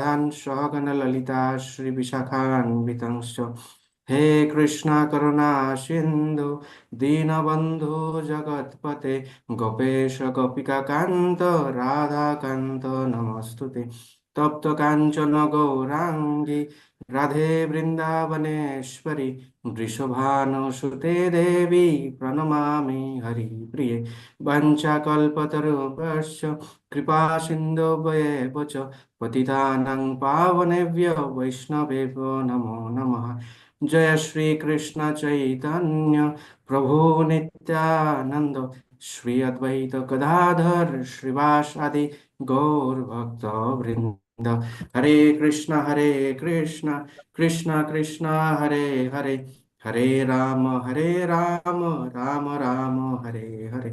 राधान् सहगण ललिता श्री विशाखान्वितंश्च हे कृष्ण करुणा सिन्धु दीनबन्धु जगत्पते गोपेश गोपिका कान्त राधा कान्त नमस्तुते तप्त काञ्चन गौराङ्गी राधे वृन्दावनेश्वरी वृषभानुसुते देवी प्रणमामि हरिप्रिये वञ्चाकल्पतरुभ्यश्च कृपा सिन्धुभ्येव च पतितानां पावनेभ्यो वैष्णवेभ्यो नमो नमः जय श्री कृष्ण चैतन्य प्रभु नित्यानंद श्री अद्वैत गदाधर श्रीवासादि गौर भक्त वृंद हरे कृष्ण कृष्ण कृष्ण हरे हरे हरे राम राम राम हरे हरे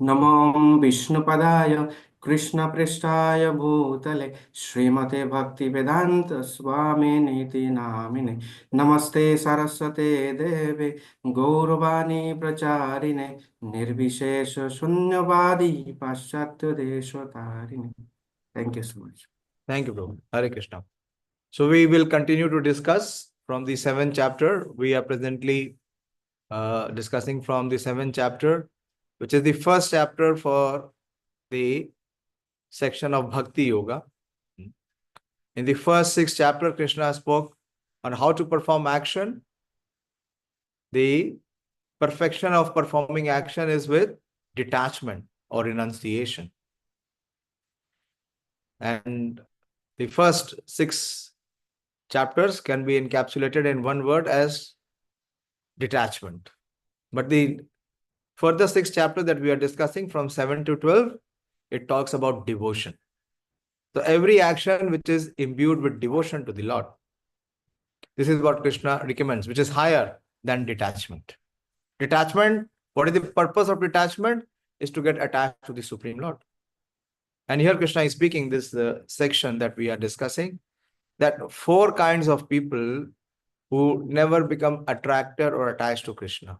नमो विष्णुपदाय कृष्णपृष्ठाय भूतले श्रीमते भक्तिवेदांत स्वामिनीति नामिने नमस्ते सरस्वते देवे गौरवाणी प्रचारिणे निर्विशेष शून्यवादी पाश्चात्य देशतारिणे thank you so much Thank you, Prabhu. Hare Krishna. So we will continue to discuss from the 7th chapter. We are presently discussing from the 7th chapter, which is the first chapter for the section of Bhakti Yoga. In the first 6 chapter, Krishna spoke on how to perform action. The perfection of performing action is with detachment or renunciation. And the first 6 chapters can be encapsulated in one word as detachment. But the further 6 chapters that we are discussing from 7 to 12, it talks about devotion. So every action which is imbued with devotion to the Lord, this is what Krishna recommends, which is higher than detachment. Detachment, what is the purpose of detachment? Is to get attached to the Supreme Lord. And here Krishna is speaking this section that we are discussing, that 4 kinds of people who never become attracted or attached to Krishna.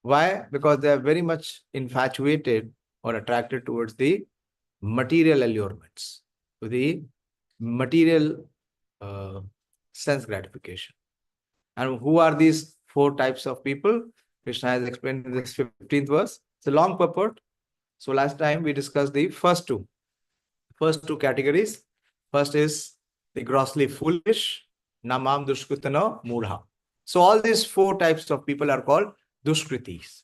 Why? Because they are very much infatuated or attracted towards the material allurements, to the material sense gratification. And who are these 4 types of people? Krishna has explained in this 15th verse. It's a long purport. So last time we discussed the first two categories. First is the grossly foolish, namam dushkritano mudha. So all these 4 types of people are called dushkritis.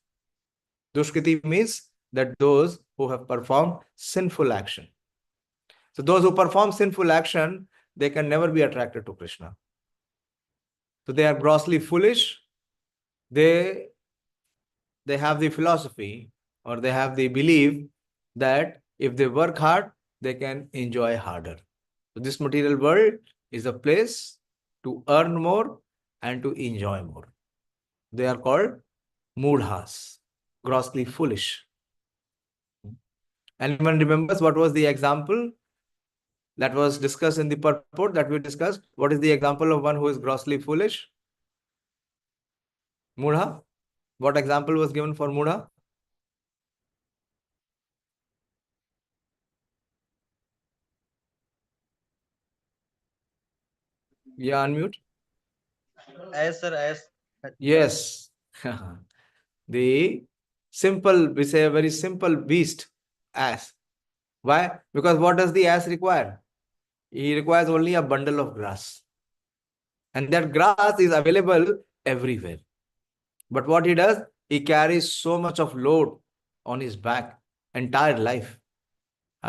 Dushkriti means that those who have performed sinful action. So those who perform sinful action, they can never be attracted to Krishna. So they are grossly foolish. They have the philosophy, or they have the belief that if they work hard, they can enjoy harder. So this material world is a place to earn more and to enjoy more. They are called mudhas, grossly foolish. Anyone remembers what was the example that was discussed in the purport that we discussed? What is the example of one who is grossly foolish? Mudha? What example was given for Mudha? Yeah, unmute. As sir, as Yes. The simple, we say a very simple beast, ass. Why? Because what does the ass require? He requires only a bundle of grass. And that grass is available everywhere. But what he does, he carries so much of load on his back, entire life.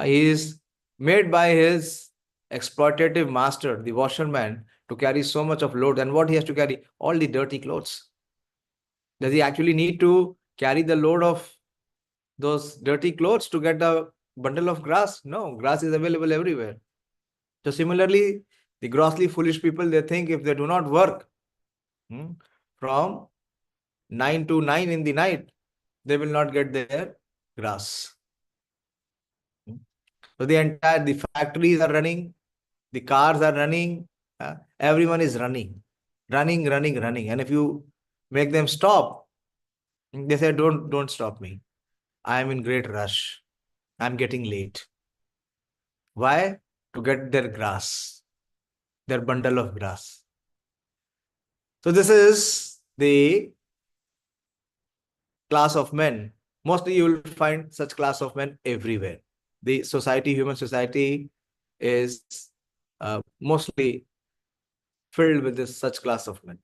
He is made by his exploitative master, the washerman, to carry so much of load. And what he has to carry? All the dirty clothes. Does he actually need to carry the load of those dirty clothes to get a bundle of grass? No, grass is available everywhere. So similarly, the grossly foolish people, they think if they do not work from 9 to 9 in the night, they will not get their grass. So the factories are running, the cars are running, everyone is running. And if you make them stop, they say, don't stop me. I am in great rush. I'm getting late. Why? to get their grass, their bundle of grass. So this is the class of men. Mostly you will find such class of men everywhere. The society, human society, is mostly filled with this such class of men.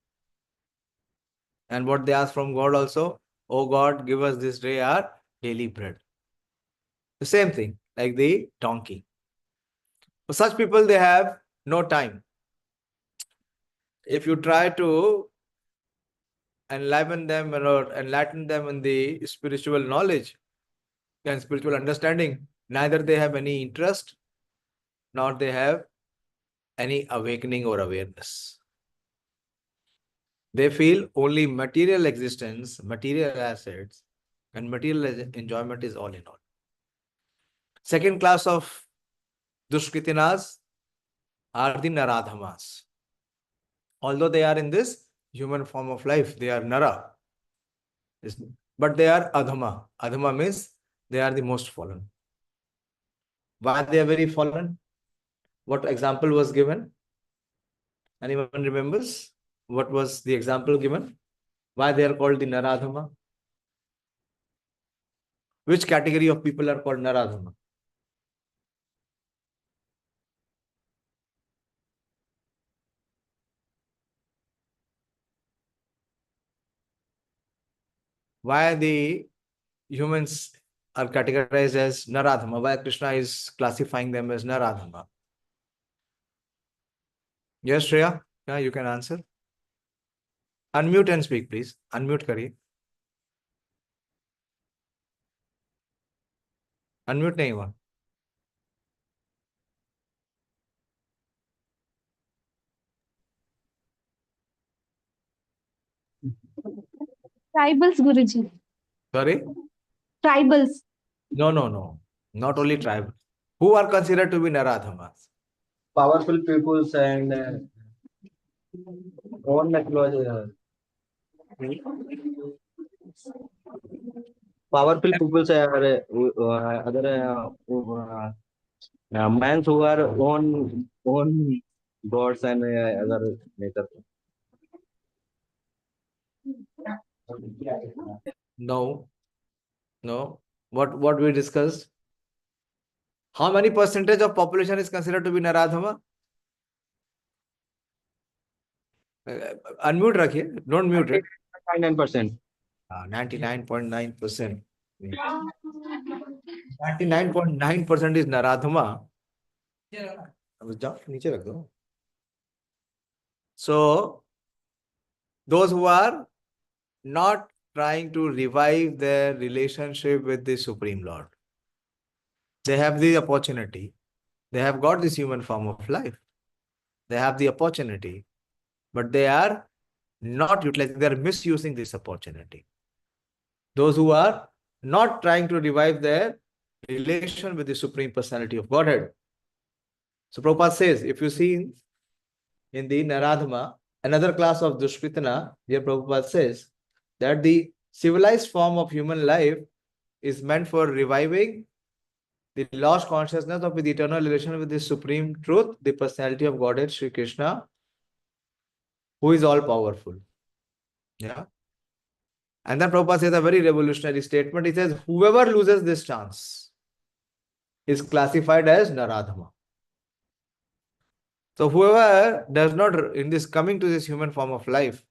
And what they ask from God also, oh God, give us this day our daily bread. The same thing, like the donkey. For such people, they have no time. If you try to enliven them or enlighten them in the spiritual knowledge and spiritual understanding, neither they have any interest, nor they have any awakening or awareness. They feel only material existence, material assets, and material enjoyment is all in all. Second class of Dushkritinas are the Naradhamas. Although they are in this human form of life, they are Nara. But they are Adhama. Adhama means they are the most fallen. Why they are very fallen? What example was given? Anyone remembers? What was the example given? Why they are called the Naradhama? Which category of people are called Naradhama? Why the humans are categorized as Naradhama? Why Krishna is classifying them as Naradhama? Yes, Shreya? Yeah, you can answer. Unmute and speak, please. Unmute kariye. Unmute nahi hua. Tribals, Guruji. Sorry? Tribals. No. Not only tribe. Who are considered to be Naradhamas? Powerful peoples and own mythology. Powerful peoples are other men who are own gods and other nature. No. What we discussed? How many percentage of population is considered to be Naradhama? Unmute rakhiye. Don't mute it. 99%. 99.9%. 99.9% is Naradhama. So, those who are not trying to revive their relationship with the Supreme Lord, they have the opportunity. They have got this human form of life. They have the opportunity, but they are not utilizing, they are misusing this opportunity. Those who are not trying to revive their relation with the Supreme Personality of Godhead. So Prabhupada says, if you see in the Naradhama, another class of Dushkritana, here Prabhupada says that the civilized form of human life is meant for reviving the lost consciousness of the eternal relation with the Supreme Truth, the Personality of Godhead, Sri Krishna, who is all powerful. Yeah. And then Prabhupada says a very revolutionary statement. He says, whoever loses this chance is classified as Naradhama. So whoever does not, in this coming to this human form of life,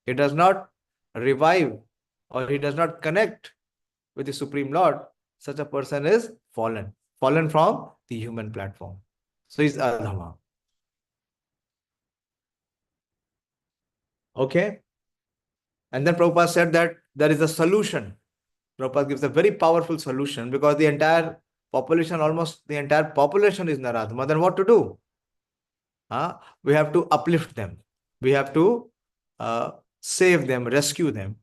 he does not revive or he does not connect with the Supreme Lord, such a person is fallen from the human platform. So he's Adhama. Okay? And then Prabhupada said that there is a solution. Prabhupada gives a very powerful solution because the entire population, almost the entire population is Naradhama. Then what to do? We have to uplift them. We have to save them, rescue them.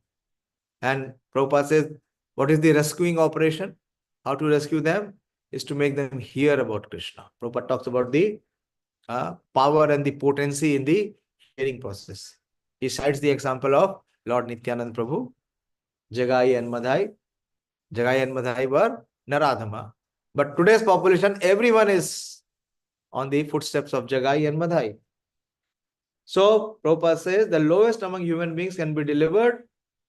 And Prabhupada says, what is the rescuing operation? How to rescue them is to make them hear about Krishna. Prabhupada talks about the power and the potency in the hearing process. He cites the example of Lord Nityanand Prabhu, Jagai and Madhai. Jagai and Madhai were Naradhama. But today's population, everyone is on the footsteps of Jagai and Madhai. So Prabhupada says the lowest among human beings can be delivered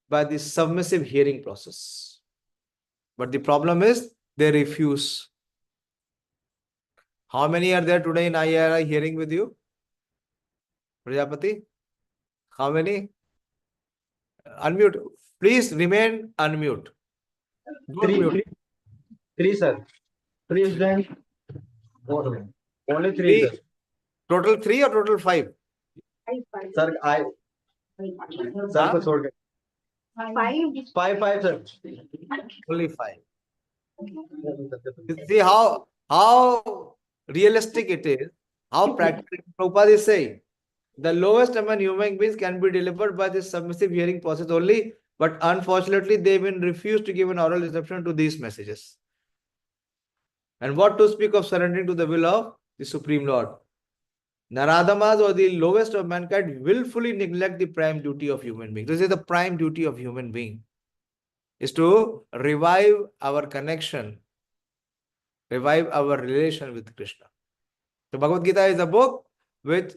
by the submissive hearing process. But the problem is they refuse. How many are there today in IRI hearing with you? Prajapati? How many? Unmute. Please remain unmute. Don't Three, mute. three, three, sir. Three students. Only three, Three. sir. Total 3 or total 5? Sir, sir Huh? को छोड़ के. Five, sir. Only 5. You see how realistic it is, how practical Prabhupada is saying. The lowest among human beings can be delivered by this submissive hearing process only, but unfortunately they even refuse to give an oral reception to these messages. And what to speak of surrendering to the will of the Supreme Lord? Naradamas, or the lowest of mankind, willfully neglect the prime duty of human being. This is the prime duty of human being, is to revive our connection, revive our relation with Krishna. So Bhagavad Gita is a book which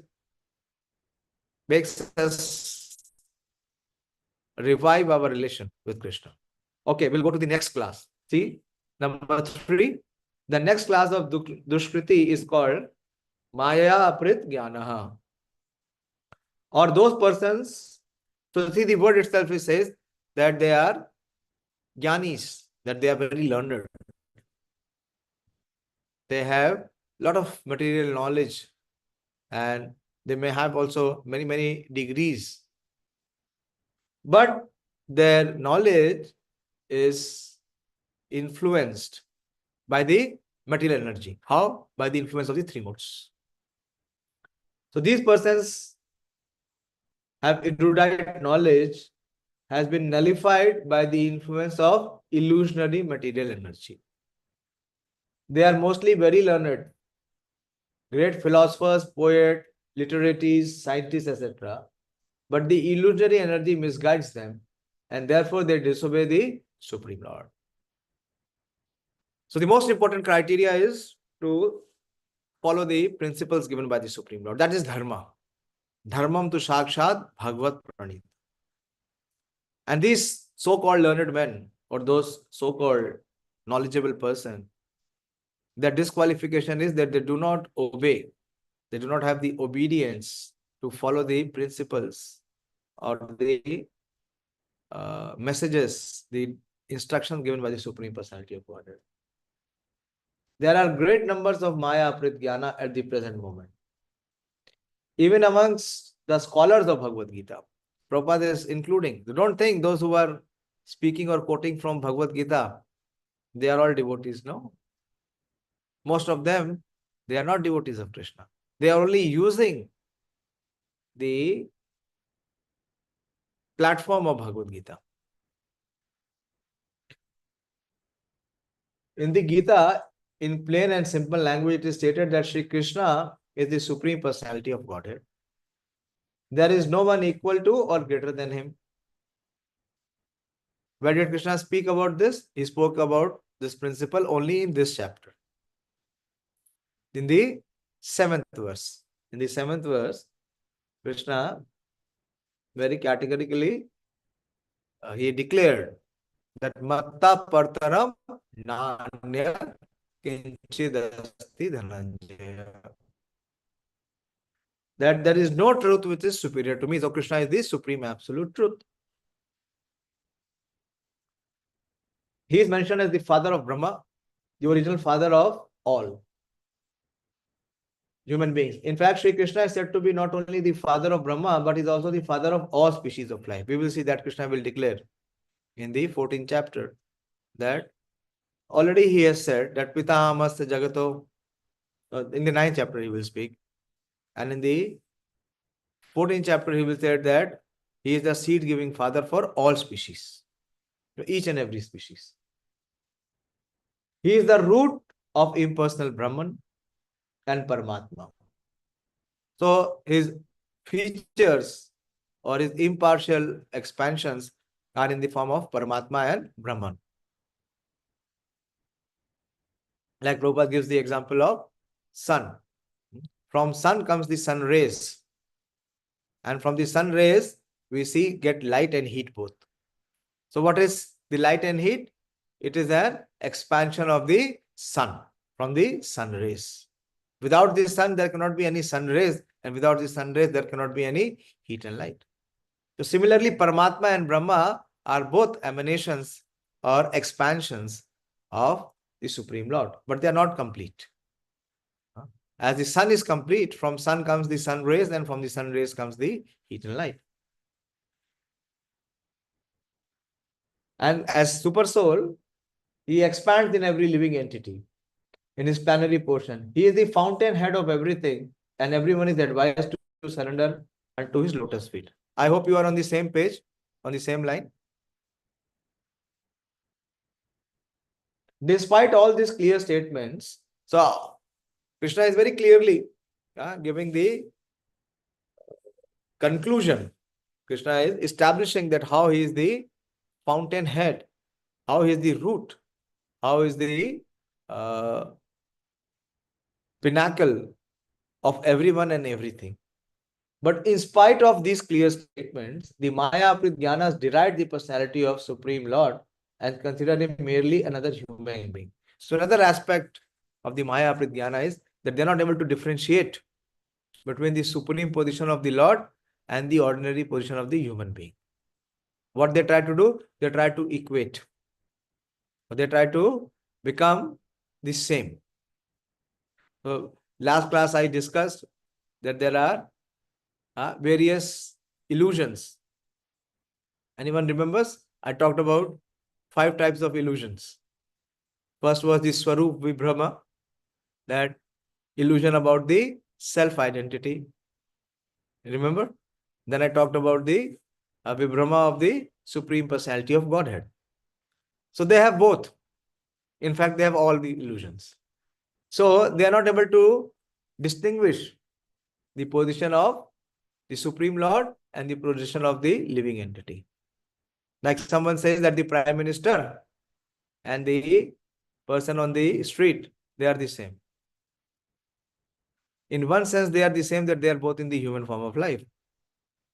makes us revive our relation with Krishna. Okay, we'll go to the next class. See, number 3. The next class of Dushkriti is called Maya Aprit Jnanaha. Or those persons, so see the word itself, it says that they are Jnanis, that they are very learned. They have a lot of material knowledge and they may have also many degrees. But their knowledge is influenced by the material energy. How? By the influence of the 3 modes. So these persons have erudite knowledge has been nullified by the influence of illusionary material energy. They are mostly very learned, great philosophers, poets, literates, scientists, etc. But the illusory energy misguides them, and therefore they disobey the Supreme Lord. So the most important criteria is to follow the principles given by the Supreme Lord. That is dharma. Dharmam tu sakshat bhagavat pranit. And these so-called learned men, or those so-called knowledgeable person, their disqualification is that they do not obey. They do not have the obedience to follow the principles or the messages, the instructions given by the Supreme Personality of Godhead. There are great numbers of Maya Aprit Jnana at the present moment. Even amongst the scholars of Bhagavad Gita, Prabhupada is including. You don't think those who are speaking or quoting from Bhagavad Gita, they are all devotees, no? Most of them, they are not devotees of Krishna. They are only using the platform of Bhagavad Gita. In the Gita, in plain and simple language, it is stated that Sri Krishna is the Supreme Personality of Godhead. There is no one equal to or greater than him. Where did Krishna speak about this? He spoke about this principle only in this chapter. In the 7th verse. In the 7th verse, Krishna very categorically he declared that Matta Partaram Nanya Kinchidasti Dhananjaya. That there is no truth which is superior to me. So Krishna is the supreme absolute truth. He is mentioned as the father of Brahma, the original father of all human beings. In fact, Sri Krishna is said to be not only the father of Brahma, but is also the father of all species of life. We will see that Krishna will declare in the 14th chapter that already he has said that Pitahamasta Jagato, in the 9th chapter he will speak, and in the 14th chapter he will say that he is the seed-giving father for all species, each and every species. He is the root of impersonal Brahman and Paramatma. So his features or his impartial expansions are in the form of Paramatma and Brahman. Like Prabhupada gives the example of sun. From sun comes the sun rays. And from the sun rays, we see get light and heat both. So what is the light and heat? It is an expansion of the sun from the sun rays. Without the sun, there cannot be any sun rays. And without the sun rays, there cannot be any heat and light. So similarly, Paramatma and Brahma are both emanations or expansions of the Supreme Lord, but they are not complete. As the sun is complete, from sun comes the sun rays, and from the sun rays comes the heat and light. And as Super Soul, he expands in every living entity in his plenary portion. He is the fountainhead of everything, and everyone is advised to surrender unto his lotus feet. I hope you are on the same page, on the same line. Despite all these clear statements, so Krishna is very clearly giving the conclusion. Krishna is establishing that how he is the fountainhead, how he is the root, how is the pinnacle of everyone and everything. But in spite of these clear statements, the Maya Pridyanas deride the personality of Supreme Lord and consider him merely another human being. So another aspect of the Maya Pridhyana is that they are not able to differentiate between the supreme position of the Lord and the ordinary position of the human being. What they try to do? They try to equate. They try to become the same. So last class I discussed that there are various illusions. Anyone remembers? I talked about 5 types of illusions. First was the Swarup Vibhrama, that illusion about the self-identity. Remember? Then I talked about the Vibhrama of the Supreme Personality of Godhead. So they have both. In fact, they have all the illusions. So they are not able to distinguish the position of the Supreme Lord and the position of the living entity. Like someone says that the Prime Minister and the person on the street, they are the same. In one sense, they are the same, that they are both in the human form of life.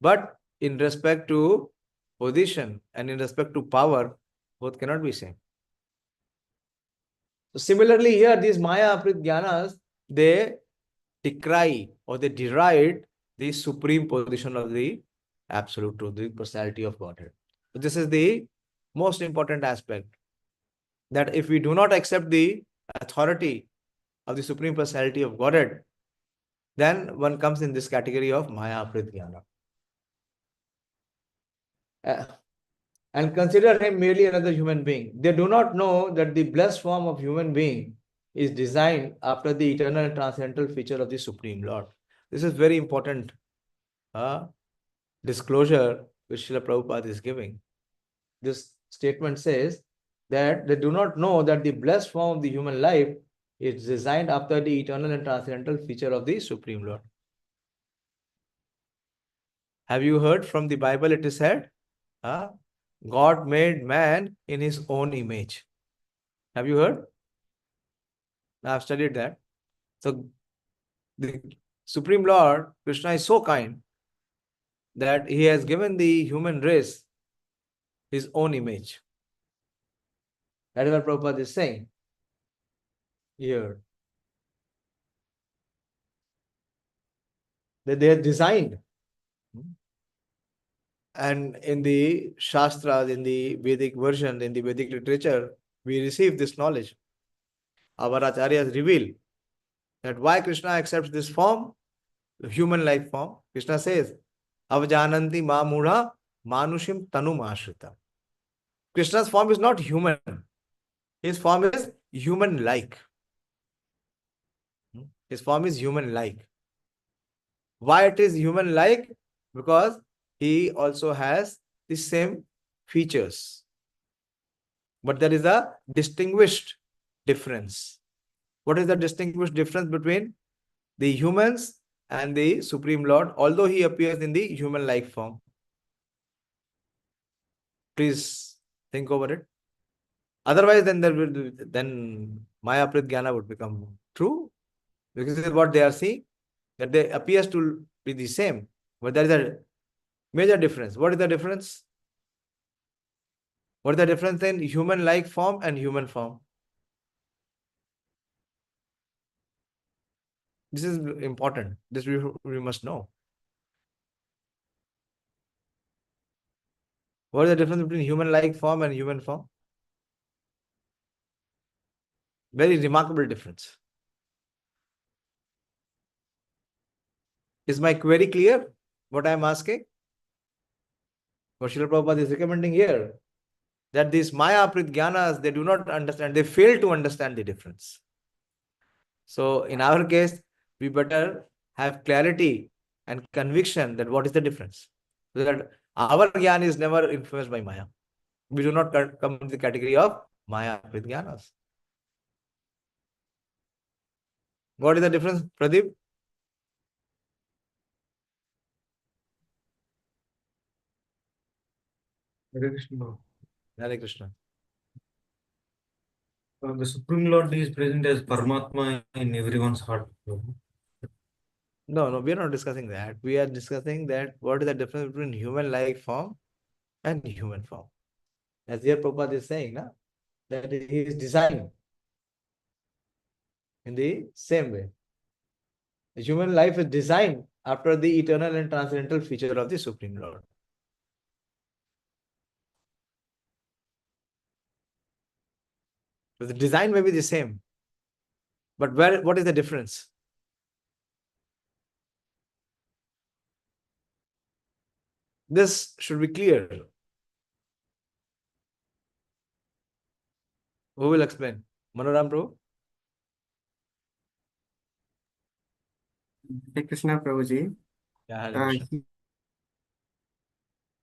But in respect to position and in respect to power, both cannot be same. So similarly here, these Maya Apridhyanas, they decry or they deride the supreme position of the absolute truth, the personality of Godhead. So this is the most important aspect, that if we do not accept the authority of the supreme personality of Godhead, then one comes in this category of Maya Apridhyana. And consider him merely another human being. They do not know that the blessed form of human being is designed after the eternal and transcendental feature of the Supreme Lord. This is very important disclosure which Srila Prabhupada is giving. This statement says that they do not know that the blessed form of the human life is designed after the eternal and transcendental feature of the Supreme Lord. Have you heard from the Bible? It is said, God made man in his own image. Have you heard? I've studied that. So the Supreme Lord, Krishna, is so kind that he has given the human race his own image. That is what Prabhupada is saying here. That they are designed. And in the Shastras, in the Vedic version, in the Vedic literature, we receive this knowledge. Our Acharyas reveal that why Krishna accepts this form, the human-like form. Krishna says, Avajananti ma mudha manushim tanum ashrita. Krishna's form is not human. His form is human-like. His form is human-like. Why it is human-like? Because he also has the same features. But there is a distinguished difference. What is the distinguished difference between the humans and the Supreme Lord, although he appears in the human-like form? Please think over it. Otherwise, then Maya Pridhyana would become true, because this is what they are seeing. that they appears to be the same, but there is a major difference. What is the difference? What is the difference in human-like form and human form? This is important. This we must know. What is the difference between human-like form and human form? Very remarkable difference. Is my query clear? What I am asking? What Srila Prabhupada is recommending here, that these Maya Pritgyanas, they do not understand, they fail to understand the difference. So in our case, we better have clarity and conviction that what is the difference. So that our Gyan is never influenced by Maya. We do not come in the category of Maya Pritgyanas. What is the difference, Pradeep? Hare Krishna. Hare Krishna. The Supreme Lord is present as Paramatma in everyone's heart. No, we are not discussing that. We are discussing that what is the difference between human-like form and human form. As here Prabhupada is saying, na, that he is designed in the same way. The human life is designed after the eternal and transcendental feature of the Supreme Lord. So the design may be the same, but what is the difference? This should be clear. Who will explain? Manoram Prabhu? Hare Krishna Prabhuji. Yeah, Hare Uh, Krishna.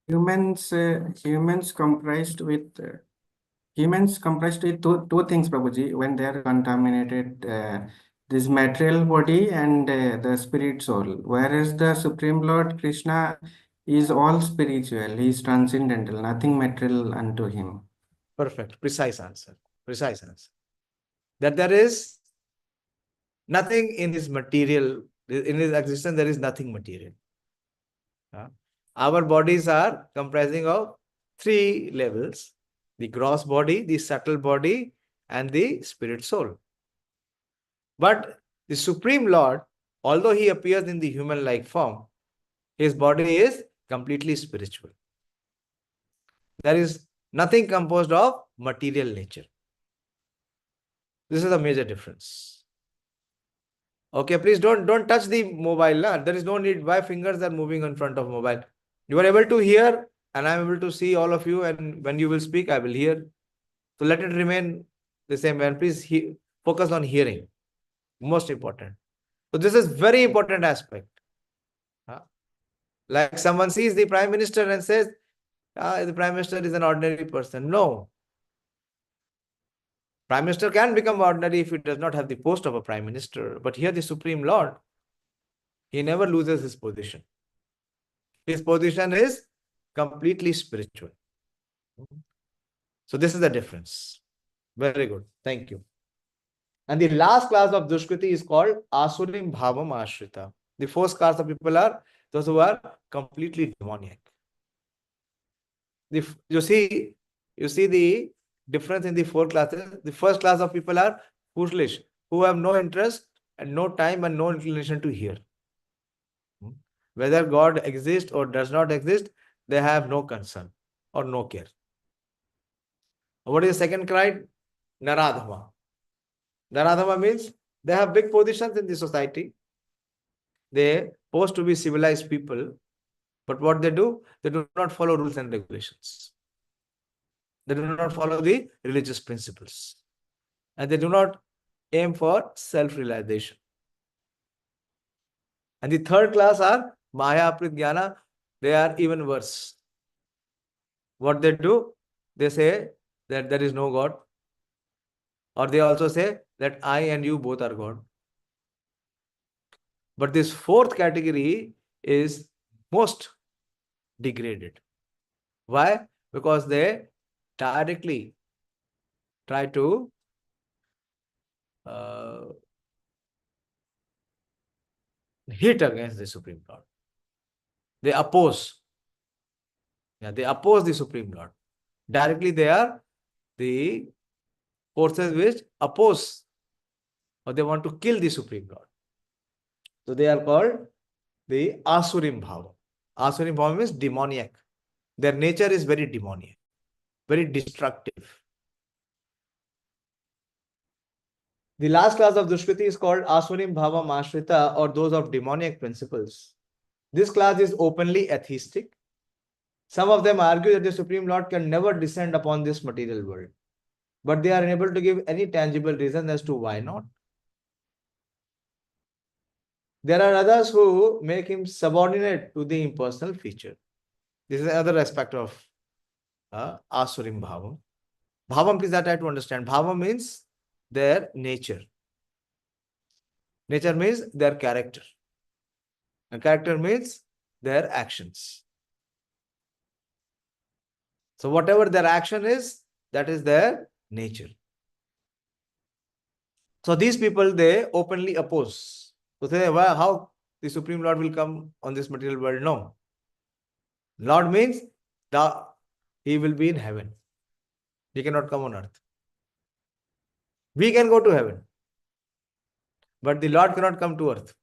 humans comprised with two things, Prabhuji, when they are contaminated, this material body and the spirit soul. Whereas the Supreme Lord Krishna is all spiritual, he is transcendental, nothing material unto him. Perfect. Precise answer. Precise answer. That there is nothing in his material, in his existence, there is nothing material. Our bodies are comprising of three levels: the gross body, the subtle body, and the spirit soul. But the Supreme Lord, although he appears in the human-like form, his body is completely spiritual. There is nothing composed of material nature. This is a major difference. Okay, please don't touch the mobile. There is no need. Why fingers are moving in front of mobile? You are able to hear, and I am able to see all of you, and when you will speak, I will hear. So let it remain the same way. And please focus on hearing. Most important. So this is very important aspect. Like someone sees the Prime Minister and says, the Prime Minister is an ordinary person. No. Prime Minister can become ordinary if he does not have the post of a Prime Minister. But here the Supreme Lord, he never loses his position. His position is completely spiritual. So this is the difference. Very good. Thank you. And the last class of Dushkriti is called Asurim Bhavam Ashrita. The first class of people are those who are completely demoniac. You see the difference in the four classes. The first class of people are foolish, who have no interest and no time and no inclination to hear. Whether God exists or does not exist, they have no concern or no care. What is the second kind? Naradhama. Naradhama means they have big positions in the society. They pose to be civilized people, but what they do not follow rules and regulations. They do not follow the religious principles. And they do not aim for self-realization. And the third class are Maya Pritgyana. They are even worse. What they do? They say that there is no God. Or they also say that I and you both are God. But this fourth category is most degraded. Why? Because they directly try to hit against the Supreme Lord. They oppose. Yeah, they oppose the Supreme Lord. Directly they are the forces which oppose or they want to kill the Supreme Lord. So they are called the Asurim Bhava. Asurim Bhava means demoniac. Their nature is very demoniac, very destructive. The last class of Dushkriti is called Asurim Bhava Mashrita, or those of demoniac principles. This class is openly atheistic. Some of them argue that the Supreme Lord can never descend upon this material world, but they are unable to give any tangible reason as to why not. There are others who make him subordinate to the impersonal feature. This is another aspect of Asurim Bhavam. Bhavam, please, that I have to understand. Bhavam means their nature. Nature means their character. And character means their actions. So whatever their action is, that is their nature. So these people, they openly oppose. So they say, well, how the Supreme Lord will come on this material world? No. Lord means he will be in heaven. He cannot come on earth. We can go to heaven, but the Lord cannot come to earth.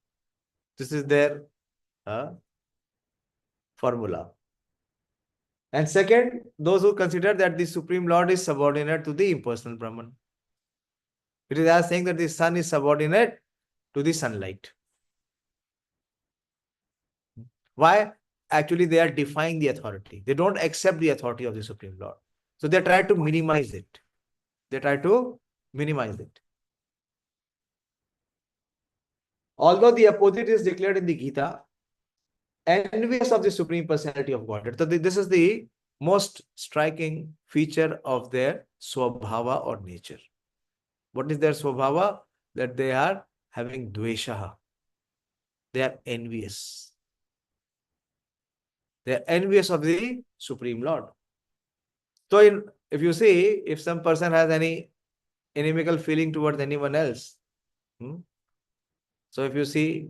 This is their formula. And second, those who consider that the Supreme Lord is subordinate to the impersonal Brahman. It is as saying that the sun is subordinate to the sunlight. Why? Actually, they are defying the authority. They don't accept the authority of the Supreme Lord. So they try to minimize it. They try to minimize it. Although the opposite is declared in the Gita, envious of the Supreme Personality of Godhead. So this is the most striking feature of their swabhava or nature. What is their swabhava? That they are having dvesha. They are envious. They are envious of the Supreme Lord. So if you see, if some person has any inimical feeling towards anyone else, so if you see,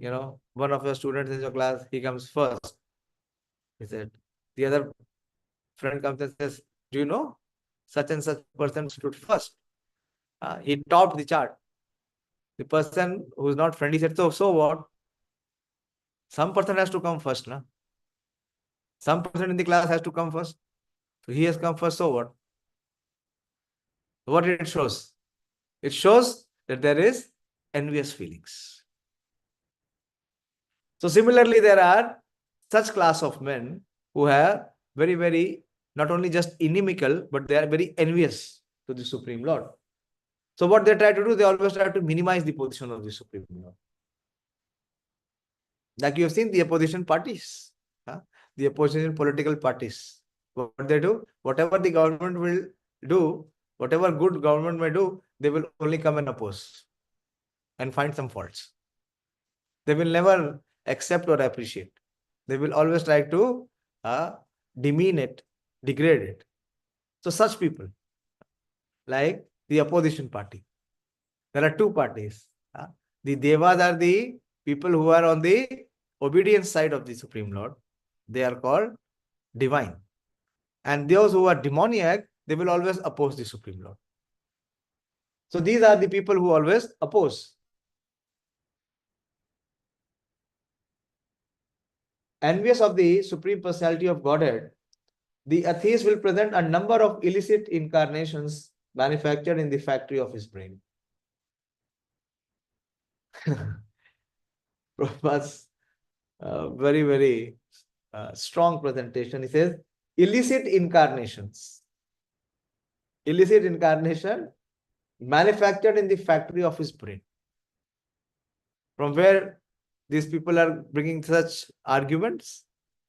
one of your students in your class, he comes first. He said, the other friend comes and says, do you know, such and such person stood first. He topped the chart. The person who is not friend, he said, so what? Some person has to come first, na? Some person in the class has to come first. So he has come first, so what? What it shows? It shows that there is envious feelings. So similarly, there are such class of men who have very, very, not only just inimical, but they are very envious to the Supreme Lord. So what they try to do, they always try to minimize the position of the Supreme Lord. Like you have seen the opposition parties, the opposition political parties. What they do, whatever the government will do, whatever good government may do, they will only come and oppose and find some faults. They will never accept or appreciate. They will always try to demean it, degrade it. So such people, like the opposition party. There are two parties. The Devas are the people who are on the obedience side of the Supreme Lord. They are called divine. And those who are demoniac, they will always oppose the Supreme Lord. So these are the people who always oppose. Envious of the Supreme Personality of Godhead, the atheist will present a number of illicit incarnations manufactured in the factory of his brain. Prabhupada's very, very strong presentation. He says, illicit incarnations. Illicit incarnation manufactured in the factory of his brain. From where these people are bringing such arguments?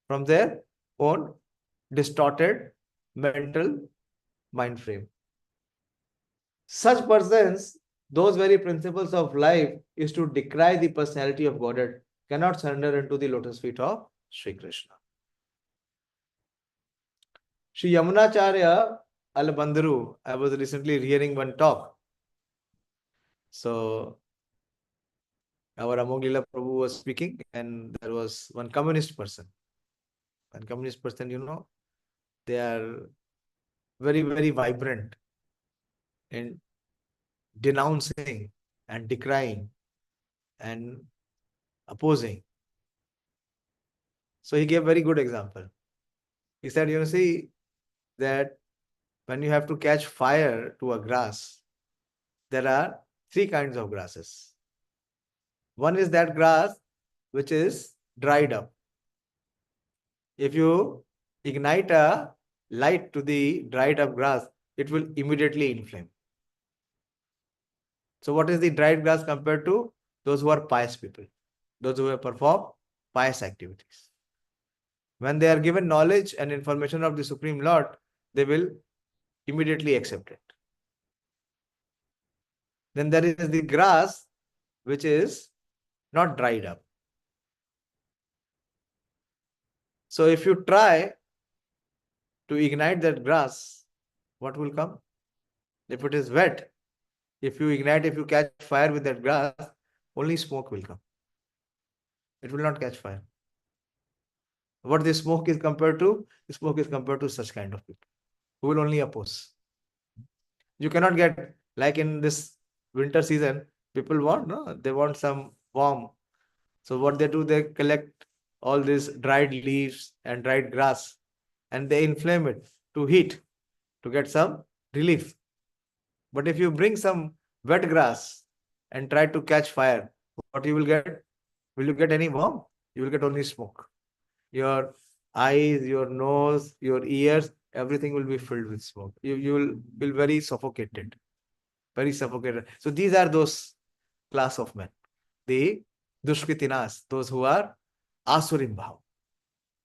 From their own distorted mental mind frame. Such persons, those very principles of life is to decry the personality of Godhead, cannot surrender into the lotus feet of Sri Krishna. Sri Yamunacharya Albandharu, I was recently hearing one talk. So our Amog Lila Prabhu was speaking, and there was one communist person. And communist person, they are very, very vibrant in denouncing and decrying and opposing. So he gave very good example. He said, see that when you have to catch fire to a grass, there are three kinds of grasses. One is that grass which is dried up. If you ignite a light to the dried up grass, it will immediately inflame. So what is the dried grass compared to? Those who are pious people, those who have performed pious activities. When they are given knowledge and information of the Supreme Lord, they will immediately accept it. Then there is the grass which is not dried up. So if you try to ignite that grass, what will come? If it is wet, if you catch fire with that grass, only smoke will come. It will not catch fire. What the smoke is compared to? The smoke is compared to such kind of people who will only oppose. You cannot get, like in this winter season, people they want some warm. So what they do, they collect all these dried leaves and dried grass and they inflame it to heat, to get some relief. But if you bring some wet grass and try to catch fire, what you will get? Will you get any warmth? You will get only smoke. Your eyes, your nose, your ears, everything will be filled with smoke. You will be very suffocated. Very suffocated. So these are those class of men. The Dushkritinas, those who are Asurim Bhav.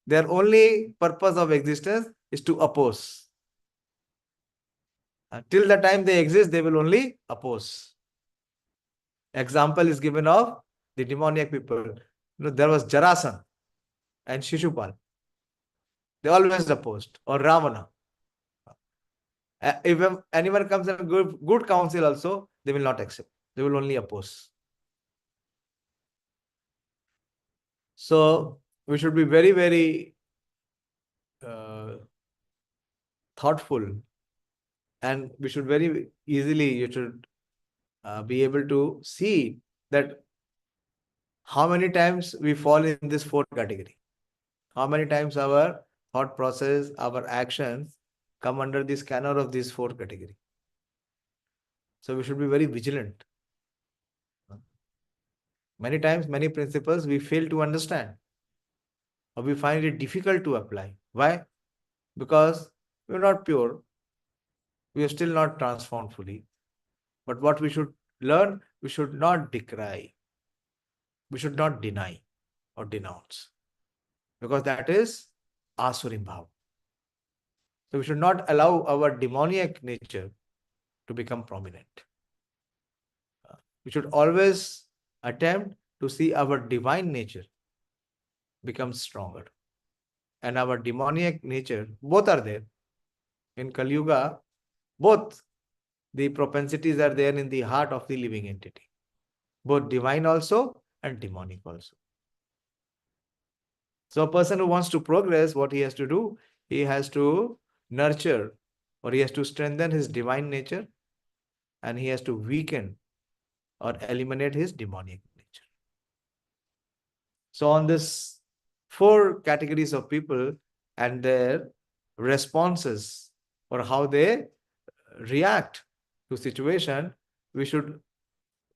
Their only purpose of existence is to oppose. Till the time they exist, they will only oppose. Example is given of the demoniac people. There was Jarasan and Shishupal. They always opposed. Or Ravana. If anyone comes and good counsel also, they will not accept. They will only oppose. So we should be very, very thoughtful, and we should very easily, you should be able to see that how many times we fall in this fourth category. How many times our thought process, our actions come under the scanner of this fourth category. So we should be very vigilant. Many times, many principles we fail to understand, or we find it difficult to apply. Why? Because we are not pure. We are still not transformed fully. But what we should learn, we should not decry. We should not deny or denounce. Because that is Asurim Bhav. So we should not allow our demoniac nature to become prominent. We should always attempt to see our divine nature become stronger. And our demoniac nature, both are there. In Kali Yuga, both the propensities are there in the heart of the living entity. Both divine also and demonic also. So a person who wants to progress, what he has to do? He has to nurture, or he has to strengthen his divine nature, and he has to weaken or eliminate his demonic nature. So on this 4 categories of people and their responses, or how they react to situation, we should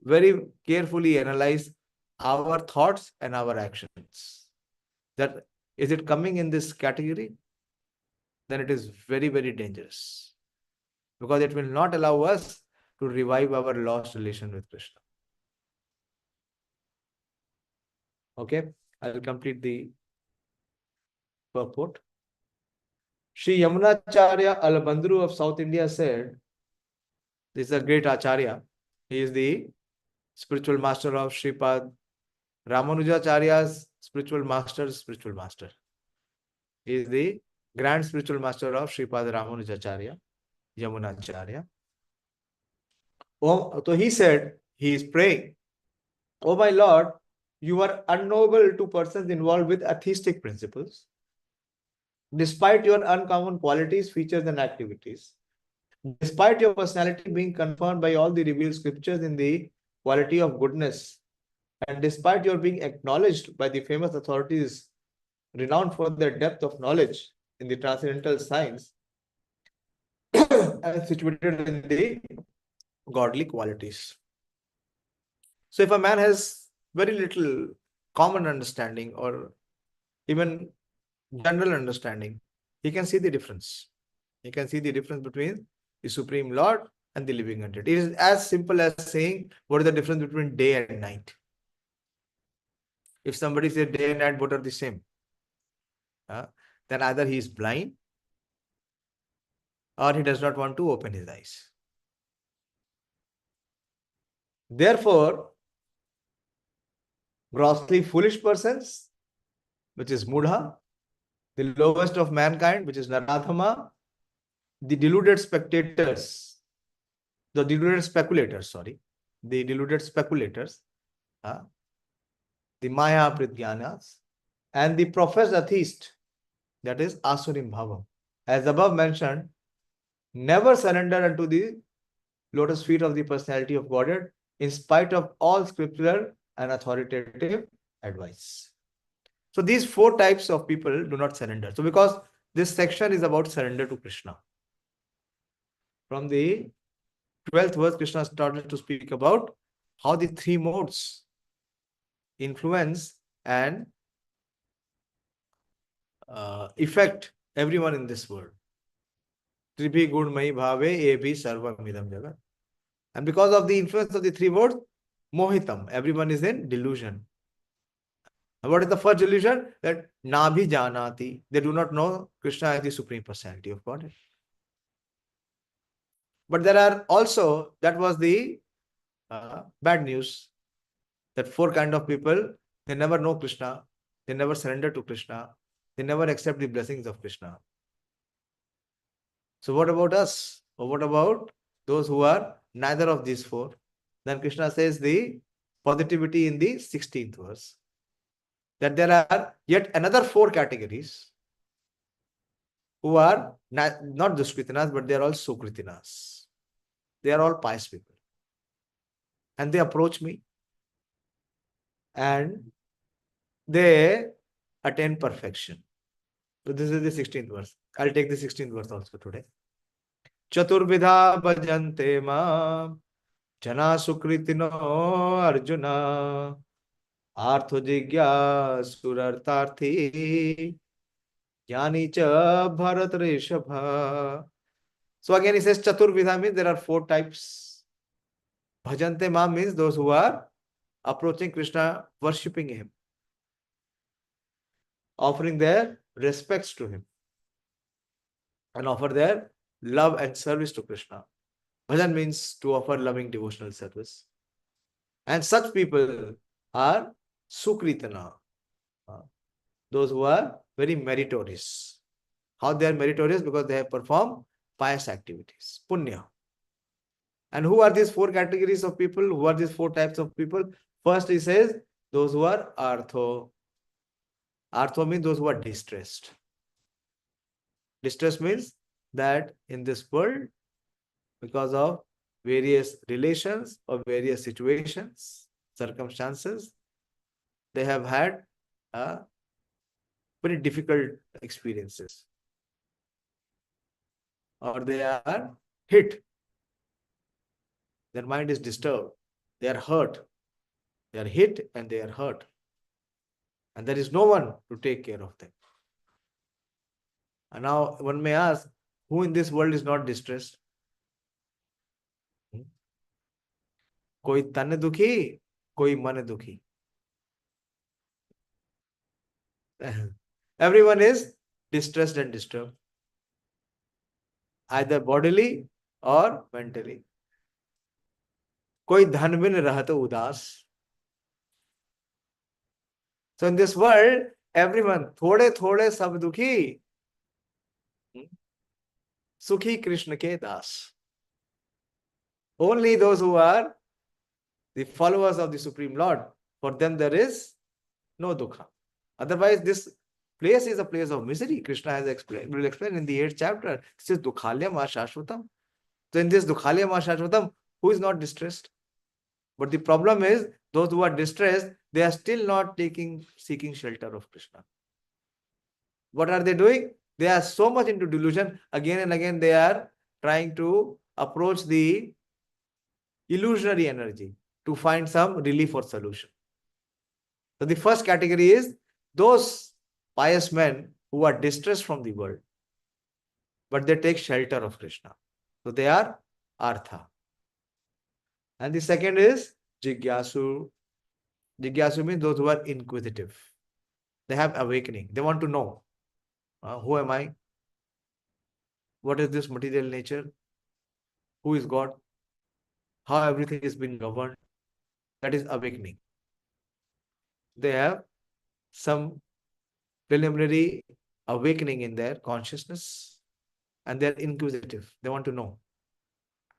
very carefully analyze our thoughts and our actions. That is it coming in this category? Then it is very, very dangerous, because it will not allow us to revive our lost relation with Krishna. Okay, I will complete the purport. Sri Yamunacharya Alabandru of South India said, this is a great Acharya. He is the spiritual master of Sripad Ramanujacharya's spiritual master. He is the grand spiritual master of Sripad Ramanujacharya, Yamunacharya. So he said, he is praying O my Lord, you are unknowable to persons involved with atheistic principles, despite your uncommon qualities, features, and activities. Despite your personality being confirmed by all the revealed scriptures in the quality of goodness, and despite your being acknowledged by the famous authorities renowned for their depth of knowledge in the transcendental science and situated in the godly qualities. So if a man has very little common understanding or even general understanding, he can see the difference. He can see the difference between the Supreme Lord and the living entity. It is as simple as saying, what is the difference between day and night? If somebody says day and night both are the same, then either he is blind or he does not want to open his eyes. Therefore, grossly foolish persons, which is Mudha, the lowest of mankind, which is Naradhama, the deluded spectators, the deluded speculators, the Maya Pridgyanas, and the professed atheist, that is Asurim Bhavam. As above mentioned, never surrender unto the lotus feet of the personality of Godhead in spite of all scriptural and authoritative advice. So these four types of people do not surrender. So because this section is about surrender to Krishna. From the 12th verse, Krishna started to speak about how the three modes influence and affect everyone in this world. Tribhi gunmai bhave ebhi sarvamidam jagat. And because of the influence of the three modes, mohitam, everyone is in delusion. And what is the first delusion? That nabhi janati, they do not know Krishna as the Supreme Personality of Godhead. But there are also, that was the bad news, that four kind of people, they never know Krishna, they never surrender to Krishna, they never accept the blessings of Krishna. So what about us? Or what about those who are neither of these four? Then Krishna says the positivity in the 16th verse, that there are yet another four categories who are not Duskritinas, but they are all Sukritinas. They are all pious people. And they approach me and they attain perfection. So this is the 16th verse. I'll take the 16th verse also today. Chaturvidha bhajante ma jana sukritino arjuna artho jigya surartarthi jnani cha bharat rishabha. So again he says Chaturvidha means there are four types. Bhajante ma means those who are approaching Krishna, worshipping him, offering their respects to him, and offer their love and service to Krishna. Bhajan means to offer loving devotional service. And such people are Sukritana, those who are very meritorious. How they are meritorious? Because they have performed pious activities, punya. And who are these four categories of people? Who are these four types of people? First he says, those who are artho. Artho means those who are distressed. Distress means that in this world, because of various relations or various situations, circumstances, they have had very difficult experiences. Or they are hit. Their mind is disturbed. They are hurt. They are hit and they are hurt. And there is no one to take care of them. And now one may ask, who in this world is not distressed? Koi tan dukhi, koi man dukhi. Everyone is distressed and disturbed, either bodily or mentally. Koi dhan bin rahat udas. So in this world, everyone, thode sab dukhi, sukhi Krishna ke das. Only those who are the followers of the Supreme Lord, for them there is no dukkha. Otherwise, this place is a place of misery. Krishna has explained, will explain in the 8th chapter. This is dukhalyam ashashvatam. So in this dukhalyam ashashvatam, who is not distressed? But the problem is, those who are distressed, they are still not seeking shelter of Krishna. What are they doing? They are so much into delusion. Again and again, they are trying to approach the illusionary energy to find some relief or solution. So the first category is those pious men who are distressed from the world, but they take shelter of Krishna. So they are artha. And the second is jigyasu. Jigyasu means those who are inquisitive. They have awakening. They want to know, who am I? What is this material nature? Who is God? How everything is being governed? That is awakening. They have some preliminary awakening in their consciousness, and they are inquisitive. They want to know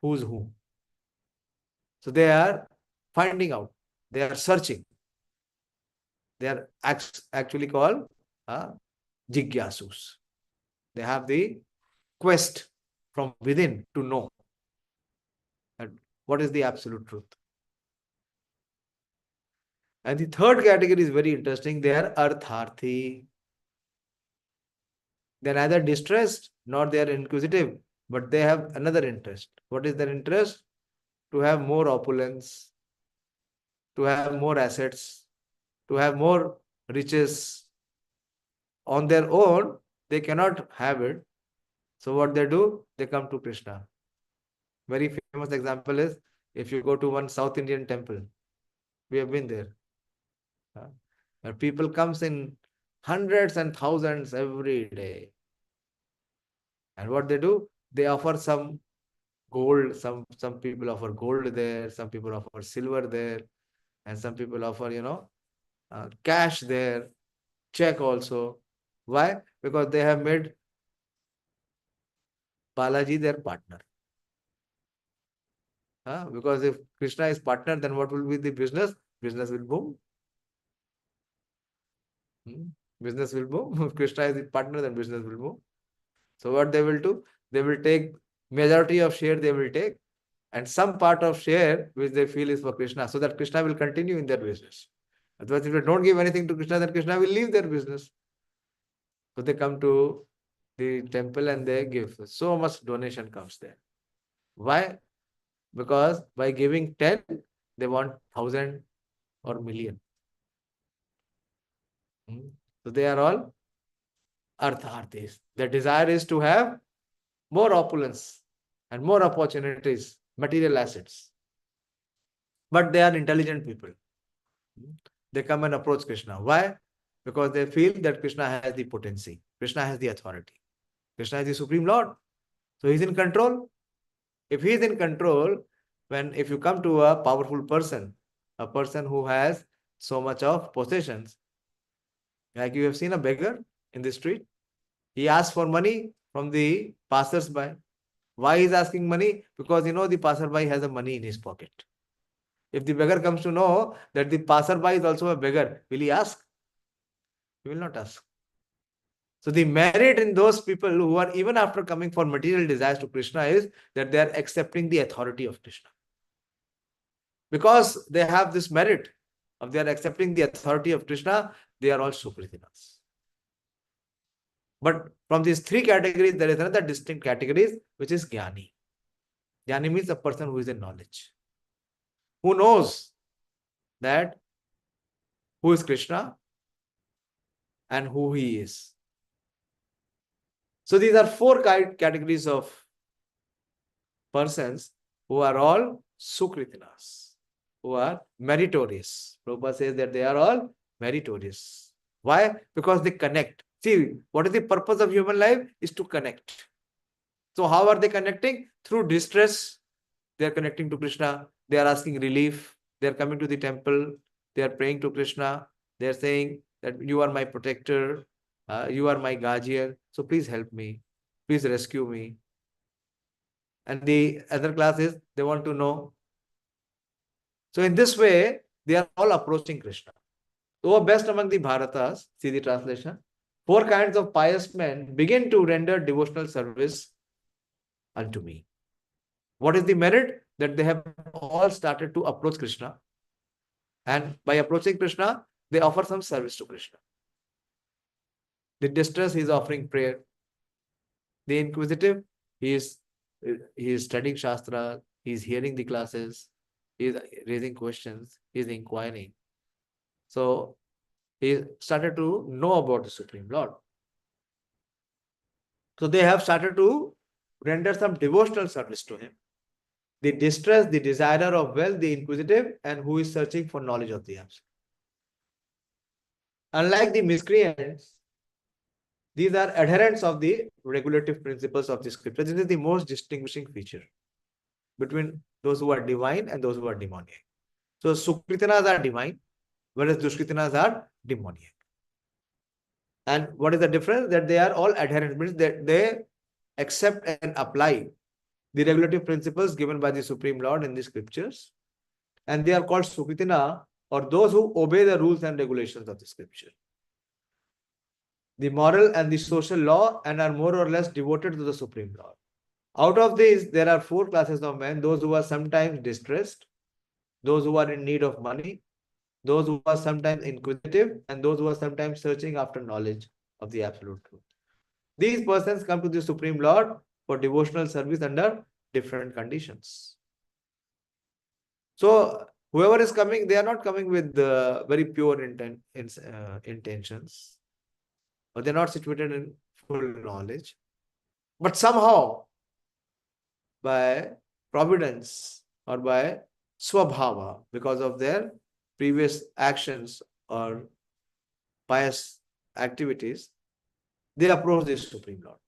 who's who. So they are finding out. They are searching. They are actually called jigyasus. They have the quest from within to know that what is the absolute truth. And the third category is very interesting. They are artharthi. They are neither distressed nor they are inquisitive, but they have another interest. What is their interest? To have more opulence, to have more assets, to have more riches. On their own, they cannot have it. So what they do? They come to Krishna. Very famous example is, if you go to one South Indian temple, we have been there. Where people comes in hundreds and thousands every day. And what they do? They offer some gold. Some people offer gold there. Some people offer silver there. And some people offer, cash there, check also. Why? Because they have made Balaji their partner. Because if Krishna is partner, then what will be the business? Business will boom. Business will boom. If Krishna is the partner, then business will boom. So what they will do? They will take majority of share, they will take, and some part of share which they feel is for Krishna, so that Krishna will continue in their business. Otherwise, if they don't give anything to Krishna, then Krishna will leave their business. So they come to the temple and they give. So much donation comes there. Why? Because by giving 10, they want 1,000 or million. So they are all artharthis. Their desire is to have more opulence and more opportunities, material assets. But they are intelligent people. They come and approach Krishna. Why? Because they feel that Krishna has the potency. Krishna has the authority. Krishna is the Supreme Lord. So he's in control. If he is in control, if you come to a powerful person, a person who has so much of possessions, like you have seen a beggar in the street, he asks for money from the passers-by. Why he is asking money? Because the passerby has a money in his pocket. If the beggar comes to know that the passerby is also a beggar, will he ask? He will not ask. So the merit in those people who are, even after coming for material desires to Krishna, is that they are accepting the authority of Krishna. Because they have this merit of they are accepting the authority of Krishna, they are all Sukritinas. But from these three categories, there is another distinct category, which is Jnani. Jnani means a person who is in knowledge, who knows that who is Krishna and who he is. So these are four categories of persons who are all Sukritinas, who are meritorious. Prabhupada says that they are all meritorious. Why? Because they connect. See, what is the purpose of human life? Is to connect. So how are they connecting? Through distress, they are connecting to Krishna. They are asking relief. They are coming to the temple. They are praying to Krishna. They are saying that you are my protector. You are my guardian. So please help me. Please rescue me. And the other class is they want to know. So in this way, they are all approaching Krishna. O best among the Bharatas, see the translation. 4 kinds of pious men begin to render devotional service unto me. What is the merit? That they have all started to approach Krishna. And by approaching Krishna, they offer some service to Krishna. The distressed, he is offering prayer. The inquisitive, he is studying Shastra, he is hearing the classes, he is raising questions, he is inquiring. So he started to know about the Supreme Lord. So they have started to render some devotional service to him. The distressed, the desirer of wealth, the inquisitive, and who is searching for knowledge of the Absolute. Unlike the miscreants, these are adherents of the regulative principles of the scripture. This is the most distinguishing feature between those who are divine and those who are demoniac. So Sukritinas are divine, whereas Dushkritinas are demoniac. And what is the difference? That they are all adherents, means that they accept and apply the regulative principles given by the Supreme Lord in the scriptures. And they are called Sukritina, or those who obey the rules and regulations of the scripture, the moral and the social law, and are more or less devoted to the Supreme Lord. Out of these, there are 4 classes of men: those who are sometimes distressed, those who are in need of money, those who are sometimes inquisitive, and those who are sometimes searching after knowledge of the absolute truth. These persons come to the Supreme Lord for devotional service under different conditions. So whoever is coming, they are not coming with very pure intentions, or they are not situated in full knowledge. But somehow, by providence or by swabhava, because of their previous actions or pious activities, they approach the Supreme Lord.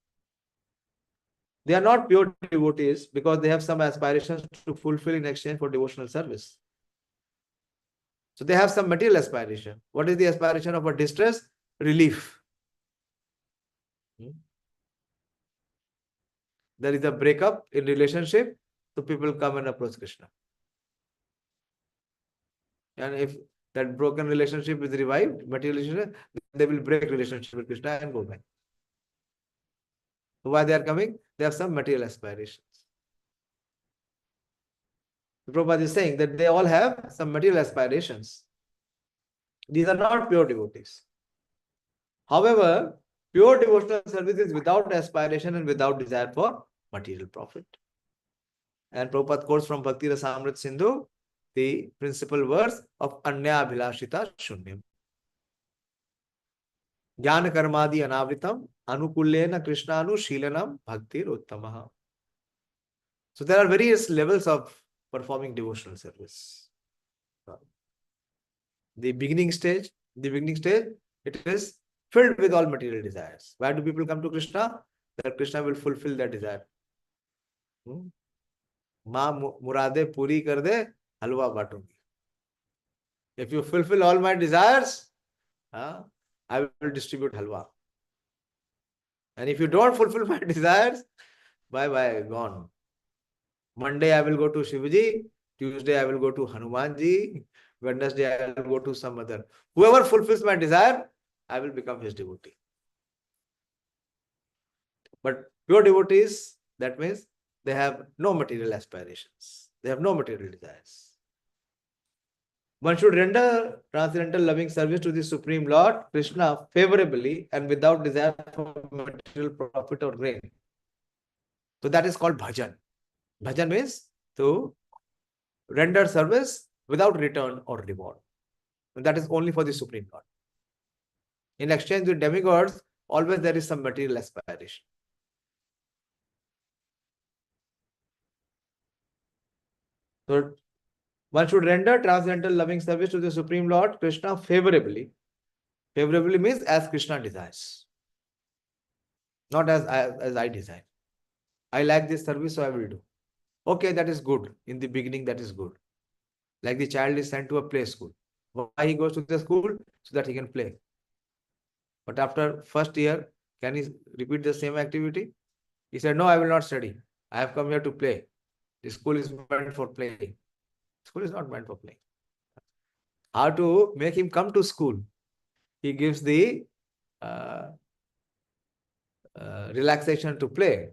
They are not pure devotees because they have some aspirations to fulfill in exchange for devotional service. So they have some material aspiration. What is the aspiration of a distress? Relief. There is a breakup in relationship, so people come and approach Krishna. And if that broken relationship is revived, material relationship, they will break relationship with Krishna and go back. So why they are coming? They have some material aspirations. Prabhupada is saying that they all have some material aspirations. These are not pure devotees. However, pure devotional service is without aspiration and without desire for material profit. And Prabhupada quotes from Bhakti Rasamrit Sindhu the principal verse of Anya Abhilashita Shunyam. Jnana Karmadi Anavritam Anukullena Krishnanu Shilanam Bhaktir Uttamaha. So there are various levels of performing devotional service. The beginning stage, it is filled with all material desires. Why do people come to Krishna? That Krishna will fulfill their desire. Ma murade puri kar de, halwa batungi. If you fulfill all my desires, I will distribute halwa. And if you don't fulfill my desires, bye-bye, gone. Monday I will go to Shivaji, Tuesday I will go to Hanumanji, Wednesday I will go to some other. Whoever fulfills my desire, I will become his devotee. But pure devotees, that means they have no material aspirations. They have no material desires. One should render transcendental loving service to the Supreme Lord, Krishna, favorably and without desire for material profit or gain. So that is called bhajan. Bhajan means to render service without return or reward. And that is only for the Supreme Lord. In exchange with demigods, always there is some material aspiration. So one should render transcendental loving service to the Supreme Lord, Krishna, favorably. Favorably means as Krishna desires. Not as I desire. I like this service, so I will do. Okay, that is good. In the beginning, that is good. Like the child is sent to a play school. Why he goes to the school? So that he can play. But after first year, can he repeat the same activity? He said, no, I will not study. I have come here to play. The school is meant for playing. School is not meant for playing. How to make him come to school? He gives the relaxation to play.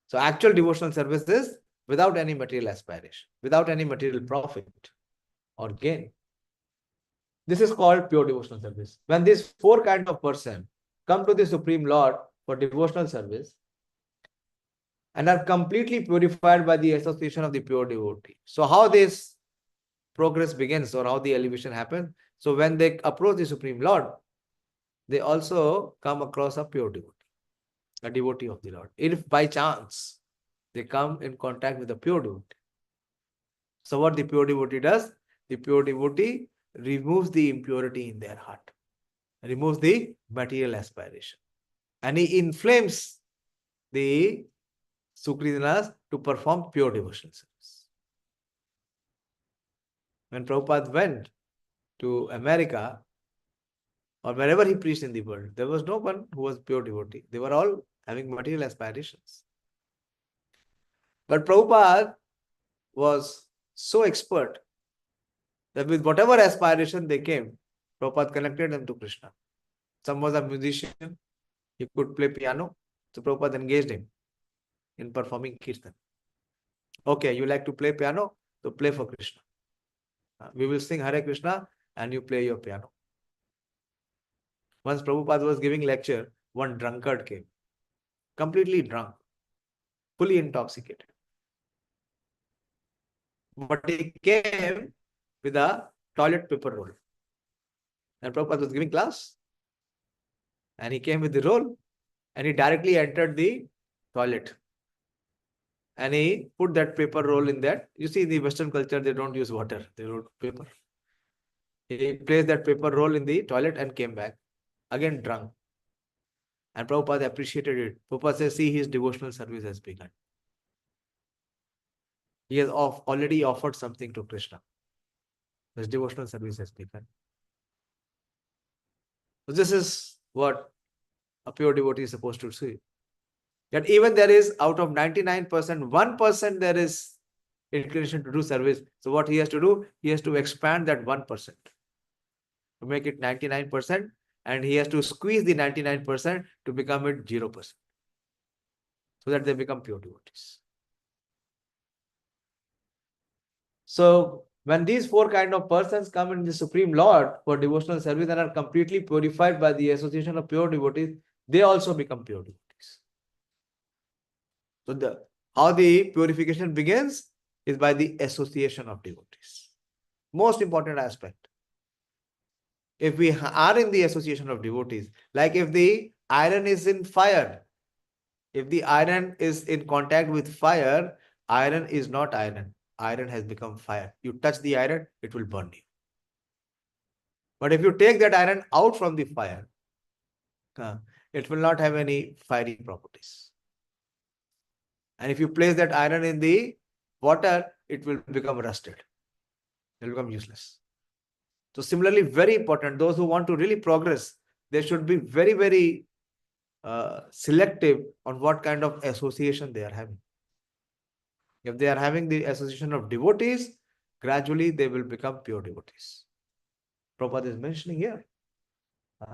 So actual devotional service is without any material aspiration, without any material profit or gain. This is called pure devotional service. When these four kinds of person come to the Supreme Lord for devotional service and are completely purified by the association of the pure devotee. So how this progress begins or how the elevation happens? So when they approach the Supreme Lord, they also come across a pure devotee, a devotee of the Lord. If by chance they come in contact with a pure devotee. So what the pure devotee does? The pure devotee removes the impurity in their heart, removes the material aspiration, and he inflames the Sukridinas to perform pure devotional service. When Prabhupada went to America or wherever he preached in the world, there was no one who was pure devotee. They were all having material aspirations. But Prabhupada was so expert that with whatever aspiration they came, Prabhupada connected them to Krishna. Some was a musician, he could play piano, so Prabhupada engaged him in performing kirtan. Okay, you like to play piano, so play for Krishna. We will sing Hare Krishna and you play your piano. Once Prabhupada was giving lecture, one drunkard came, completely drunk, fully intoxicated. But he came with a toilet paper roll. And Prabhupada was giving class. And he came with the roll and he directly entered the toilet. And he put that paper roll in that. You see, in the Western culture, they don't use water, they wrote paper. He placed that paper roll in the toilet and came back, again drunk. And Prabhupada appreciated it. Prabhupada says, see, his devotional service has begun. He has already offered something to Krishna. His devotional service has begun. So this is what a pure devotee is supposed to see. That even there is out of 99%, 1% there is inclination to do service. So what he has to do? He has to expand that 1% to make it 99%, and he has to squeeze the 99% to become it 0%. So that they become pure devotees. So when these four kind of persons come in the Supreme Lord for devotional service and are completely purified by the association of pure devotees, they also become pure devotees. So how the purification begins is by the association of devotees. Most important aspect. If we are in the association of devotees, like if the iron is in fire, if the iron is in contact with fire, iron is not iron. Iron has become fire. You touch the iron, it will burn you. But if you take that iron out from the fire, it will not have any fiery properties. And if you place that iron in the water, it will become rusted. It will become useless. So similarly, very important, those who want to really progress, they should be very, very selective on what kind of association they are having. If they are having the association of devotees, gradually they will become pure devotees. Prabhupada is mentioning here.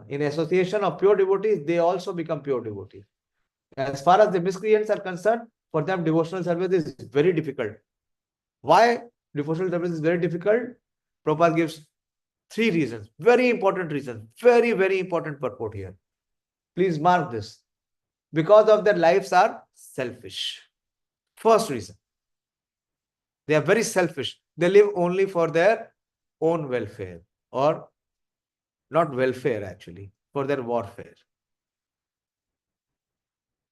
In association of pure devotees, they also become pure devotees. As far as the miscreants are concerned, for them devotional service is very difficult. Why devotional service is very difficult? Prabhupada gives 3 reasons, very important reasons, very, very important purport here. Please mark this. Because of their lives are selfish. First reason. They are very selfish. They live only for their own welfare, or not welfare actually, for their warfare.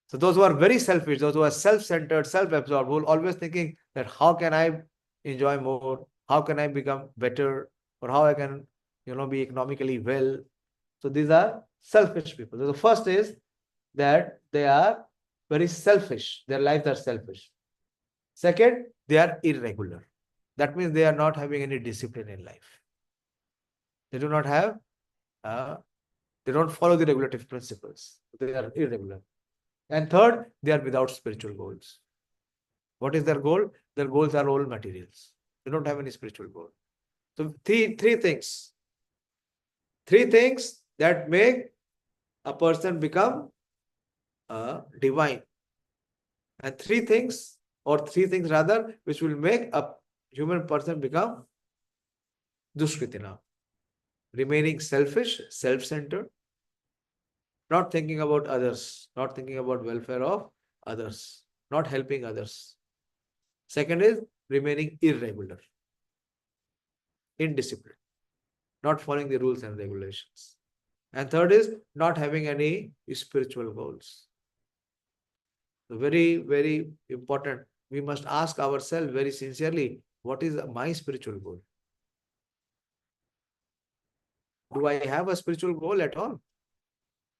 So those who are very selfish, those who are self-centered, self-absorbed, who are always thinking that how can I enjoy more, how can I become better, or how I can, be economically well. So these are selfish people. So the first is that they are very selfish. Their lives are selfish. Second, they are irregular. That means they are not having any discipline in life. They do not have, they don't follow the regulative principles. They are irregular. And third, they are without spiritual goals. What is their goal? Their goals are all materials. You don't have any spiritual goal. So three things. Three things that make a person become divine. And three things rather, which will make a human person become dushkritina. Remaining selfish, self-centered, not thinking about others, not thinking about welfare of others, not helping others. Second is remaining irregular, indisciplined, not following the rules and regulations. And third is not having any spiritual goals. So very, very important. We must ask ourselves very sincerely, what is my spiritual goal? Do I have a spiritual goal at all?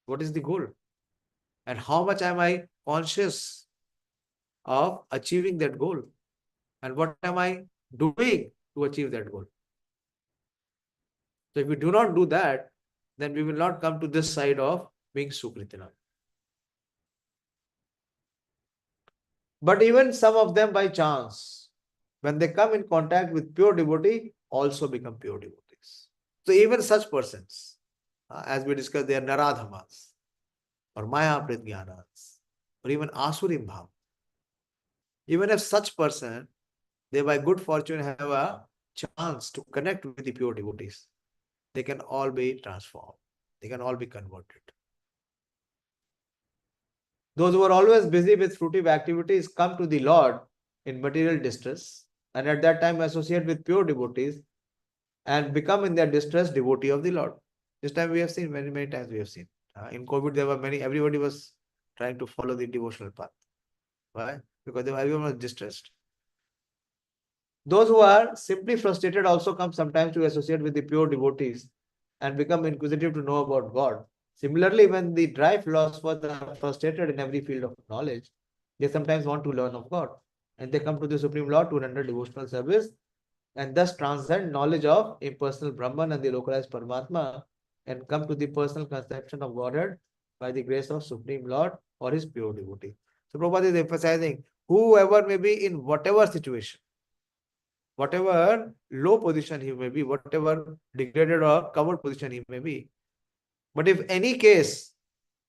What is the goal? And how much am I conscious of achieving that goal? And what am I doing to achieve that goal? So if we do not do that, then we will not come to this side of being Sukritina. But even some of them by chance, when they come in contact with pure devotee, also become pure devotees. So even such persons, as we discussed, they are Naradhamas, or Maya Pritgyanas, or even Asurim Bhav. Even if such person, they by good fortune have a chance to connect with the pure devotees, they can all be transformed. They can all be converted. Those who are always busy with fruitive activities come to the Lord in material distress, and at that time associate with pure devotees and become in their distress devotee of the Lord. This time we have seen, many, many times we have seen. In COVID, there were many, everybody was trying to follow the devotional path. Why? Because everyone was distressed. Those who are simply frustrated also come sometimes to associate with the pure devotees and become inquisitive to know about God. Similarly, when the dry philosophers are frustrated in every field of knowledge, they sometimes want to learn of God. And they come to the Supreme Lord to render devotional service and thus transcend knowledge of impersonal Brahman and the localized Paramatma and come to the personal conception of Godhead by the grace of Supreme Lord or his pure devotee. So Prabhupada is emphasizing, whoever may be in whatever situation, whatever low position he may be, whatever degraded or covered position he may be. But if any case,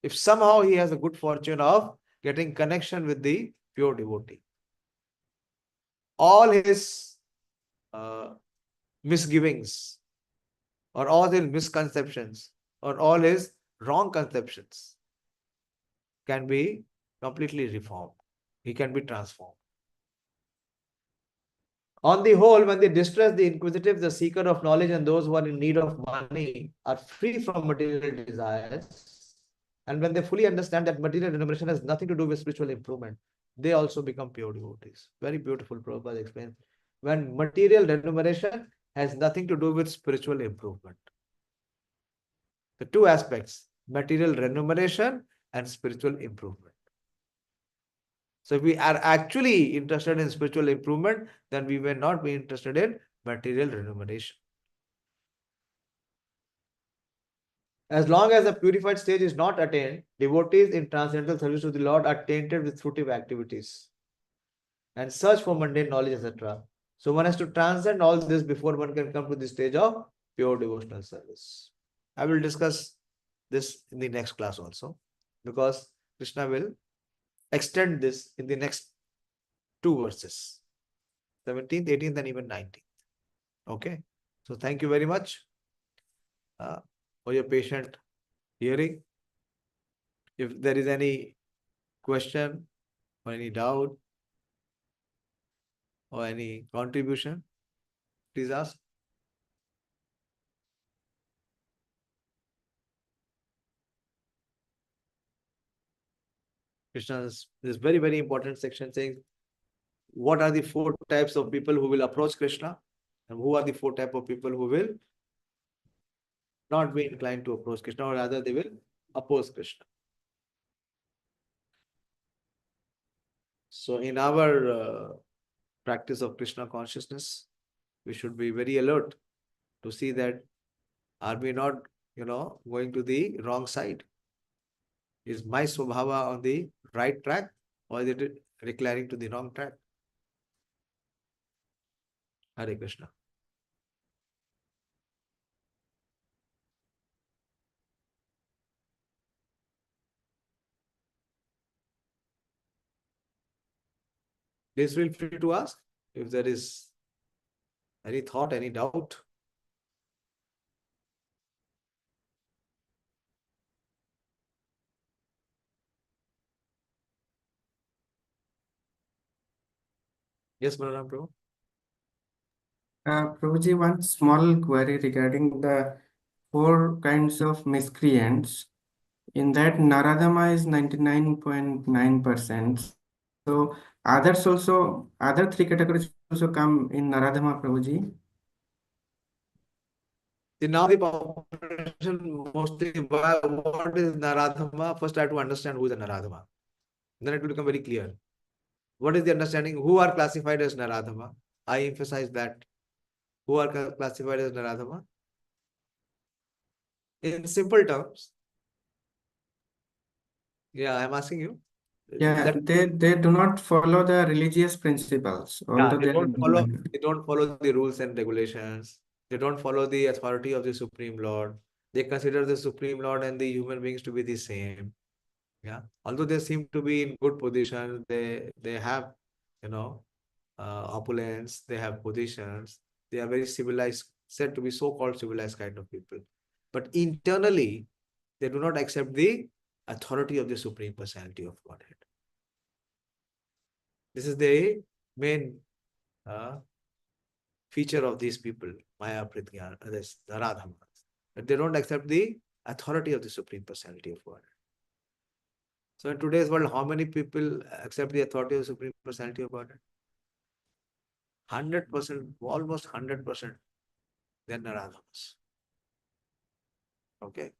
if somehow he has a good fortune of getting connection with the pure devotee, all his misgivings or all his misconceptions or all his wrong conceptions can be completely reformed. He can be transformed. On the whole, when the distressed, the inquisitive, the seeker of knowledge, and those who are in need of money are free from material desires, and when they fully understand that material remuneration has nothing to do with spiritual improvement, they also become pure devotees. Very beautiful, Prabhupada explains. When material remuneration has nothing to do with spiritual improvement. The two aspects, material remuneration and spiritual improvement. So if we are actually interested in spiritual improvement, then we may not be interested in material remuneration. As long as the purified stage is not attained, devotees in transcendental service to the Lord are tainted with fruitive activities and search for mundane knowledge, etc. So one has to transcend all this before one can come to the stage of pure devotional service. I will discuss this in the next class also, because Krishna will extend this in the next two verses, 17th, 18th, and even 19th. Okay. So thank you very much for your patient hearing. If there is any question or any doubt or any contribution, please ask. Krishna's this very, very important section saying what are the four types of people who will approach Krishna and who are the four types of people who will not be inclined to approach Krishna, or rather they will oppose Krishna. So in our practice of Krishna consciousness, we should be very alert to see that are we not, going to the wrong side? Is my Swabhava on the right track or is it reclining to the wrong track? Hare Krishna. Please feel free to ask if there is any thought, any doubt. Yes, Balaram Prabhu. Prabhuji, one small query regarding the four kinds of miscreants. In that, Naradama is 99.9%. So others also, other three categories also come in Naradama, Prabhuji. See, now the population mostly, what is Naradhama? First, I have to understand who is a Naradhama. Then it will become very clear. What is the understanding? Who are classified as Naradhama? I emphasize that. Who are classified as Naradhama? In simple terms, yeah, I'm asking you. Yeah, That, they do not follow the religious principles, although they they are don't follow the rules and regulations. They don't follow the authority of the Supreme Lord. They consider the Supreme Lord and the human beings to be the same. Yeah, although they seem to be in good position, they have, you know, opulence, they have positions, they are very civilized, said to be so-called civilized kind of people. But internally, they do not accept the authority of the Supreme Personality of Godhead. This is the main feature of these people, Maya Pritya, this Naradhamas. That they don't accept the authority of the Supreme Personality of Godhead. So in today's world, how many people accept the authority of the Supreme Personality of Godhead? 100%, almost 100%, they are Naradhamas. Okay.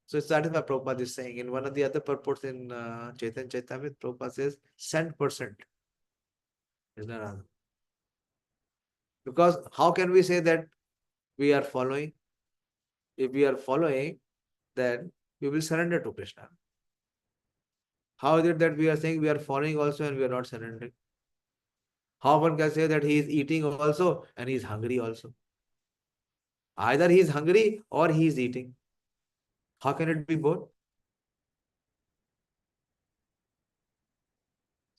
So that is what Prabhupada is saying. In one of the other purports in Chaitanya Chaitamrita, Prabhupada says, 100% is Naradhama. Because how can we say that we are following? If we are following, then we will surrender to Krishna. How is it that we are saying we are following also and we are not surrendering? How one can say that he is eating also and he is hungry also? Either he is hungry or he is eating. How can it be both?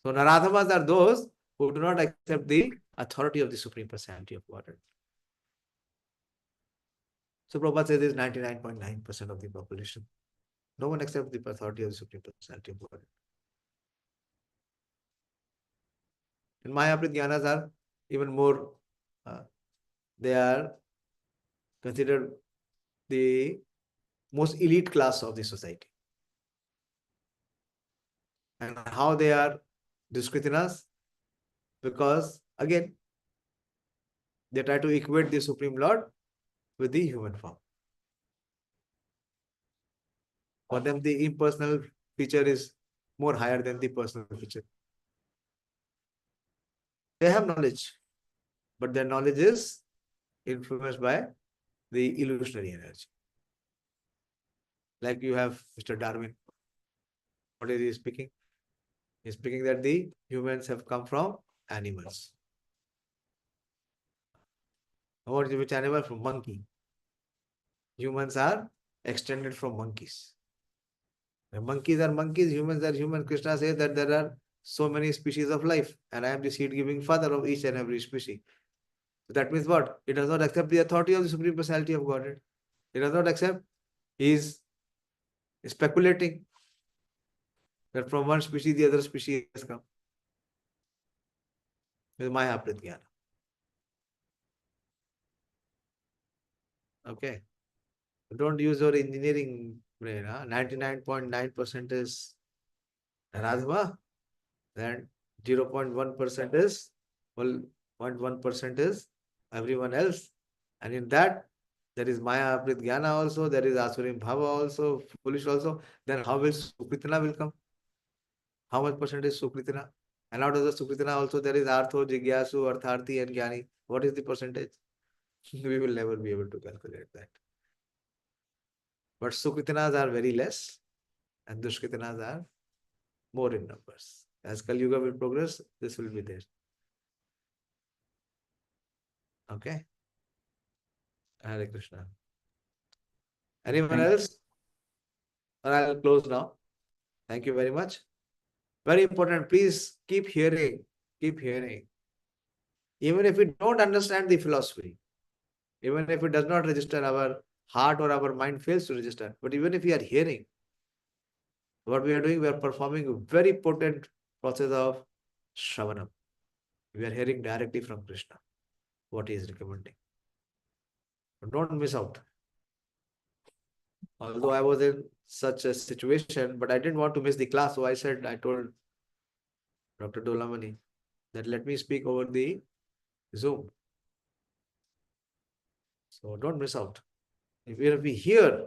So Naradhamas are those who do not accept the authority of the Supreme Personality of Godhead. So Prabhupada says this is 99.9% of the population. No one accepts the authority of the Supreme Personality of Godhead. And Mayaprit Jnanas are even more, they are considered the most elite class of the society. And how they are Duskritinas? Because again, they try to equate the Supreme Lord with the human form. For them, the impersonal feature is more higher than the personal feature. They have knowledge, but their knowledge is influenced by the illusionary energy. Like you have Mr. Darwin. What is he speaking? He's speaking that the humans have come from animals. What is which animal? From monkey. Humans are extended from monkeys. The monkeys are monkeys, humans are humans. Krishna says that there are so many species of life, and I am the seed-giving father of each and every species. So that means what? It does not accept the authority of the Supreme Personality of Godhead. It does not accept. He is speculating that from one species the other species has come. With Maya Pratyana. Okay. Don't use your engineering brain. 99.9% is Radhava, then 0.1% is, well, 0.1% is everyone else. And in that, there is Maya Aprit Jnana also, there is Asurim Bhava also, foolish also. Then how will Sukritina will come? How much percentage Sukritina? And out of the Sukritina also there is Artho, Jigyasu, Artharthi and Jnani. What is the percentage? We will never be able to calculate that. But Sukritinas are very less and Dushkritinas are more in numbers. As Kali Yuga will progress, this will be there. Okay. Hare Krishna. Anyone Thank- else? Or I'll close now. Thank you very much. Very important. Please keep hearing. Keep hearing. Even if we don't understand the philosophy, even if it does not register, our heart or our mind fails to register. But even if we are hearing, what we are doing, we are performing a very potent process of Shravanam. We are hearing directly from Krishna what he is recommending. But don't miss out. Although I was in such a situation, but I didn't want to miss the class. So I told Dr. Dolamani that let me speak over the Zoom. So don't miss out. If we hear,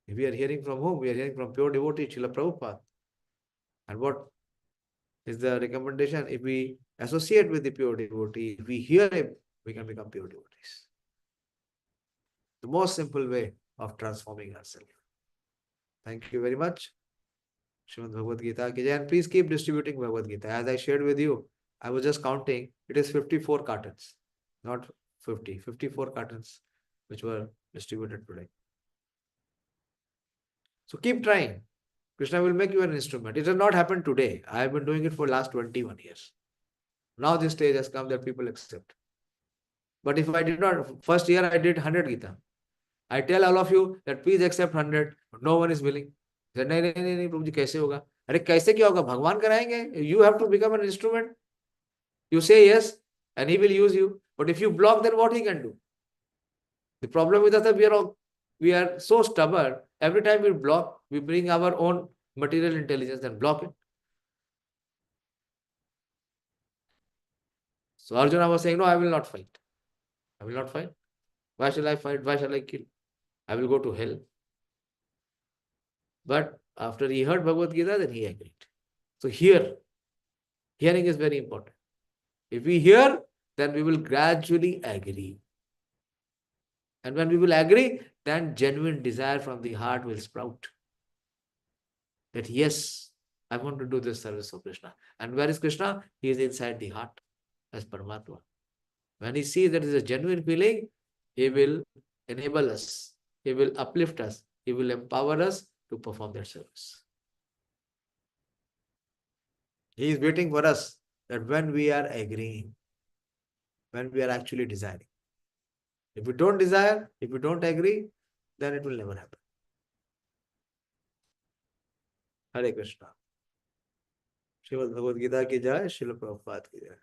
if we are hearing from whom? We are hearing from pure devotee, Srila Prabhupada. And what is the recommendation? If we associate with the pure devotee, if we hear him, we can become pure devotees. The most simple way of transforming ourselves. Thank you very much. Srimad Bhagavad Gita ki jai. And please keep distributing Bhagavad Gita. As I shared with you, I was just counting, it is 54 cartons, not 50, 54 cartons which were distributed today. So keep trying. Krishna will make you an instrument. It has not happened today. I have been doing it for last 21 years. Now this stage has come that people accept. But if I did not, first year I did 100 Gita. I tell all of you that please accept 100. No one is willing. नहीं नहीं नहीं नहीं प्रभु जी कैसे होगा? अरे कैसे क्या होगा? भगवान कराएंगे. You have to become an instrument. You say yes and he will use you. But if you block, then what he can do? The problem with us is that we are so stubborn. Every time we block, we bring our own material intelligence and block it. So Arjuna was saying, no, I will not fight. I will not fight. Why shall I fight? Why shall I kill? I will go to hell. But after he heard Bhagavad Gita, then he agreed. So hearing is very important. If we hear, then we will gradually agree. And when we will agree, then genuine desire from the heart will sprout. That yes, I want to do this service of Krishna. And where is Krishna? He is inside the heart as Paramatma. When he sees that it is a genuine feeling, he will enable us. He will uplift us. He will empower us to perform that service. He is waiting for us that when we are agreeing, when we are actually desiring. If we don't desire, if we don't agree, then it will never happen. Hare Krishna. Srimad Bhagavad Gita ki jai, Srila Prabhupada ki jai.